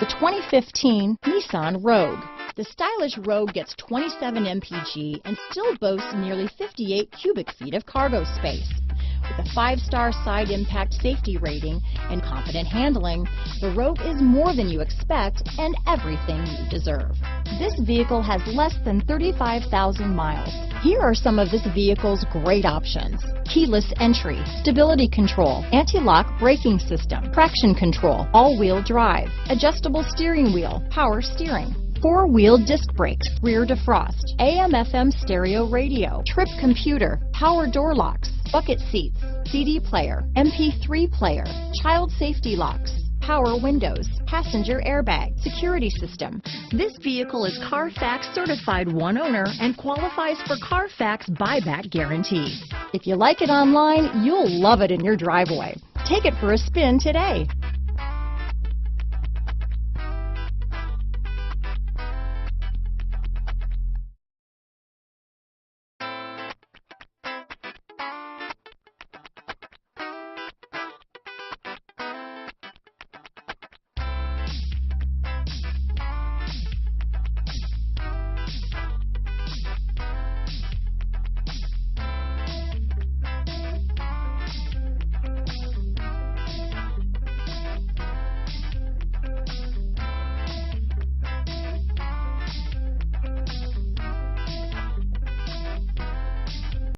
The 2015 Nissan Rogue. The stylish Rogue gets 27 mpg and still boasts nearly 58 cubic feet of cargo space. With a 5-star side impact safety rating and confident handling, the Rogue is more than you expect and everything you deserve. This vehicle has less than 35,000 miles. Here are some of this vehicle's great options: keyless entry, stability control, anti-lock braking system, traction control, all-wheel drive, adjustable steering wheel, power steering, 4-wheel disc brakes, rear defrost, AM/FM stereo radio, trip computer, power door locks, bucket seats, CD player, MP3 player, child safety locks, power windows, passenger airbag, security system. This vehicle is Carfax certified one owner and qualifies for Carfax buyback guarantee. If you like it online, you'll love it in your driveway. Take it for a spin today.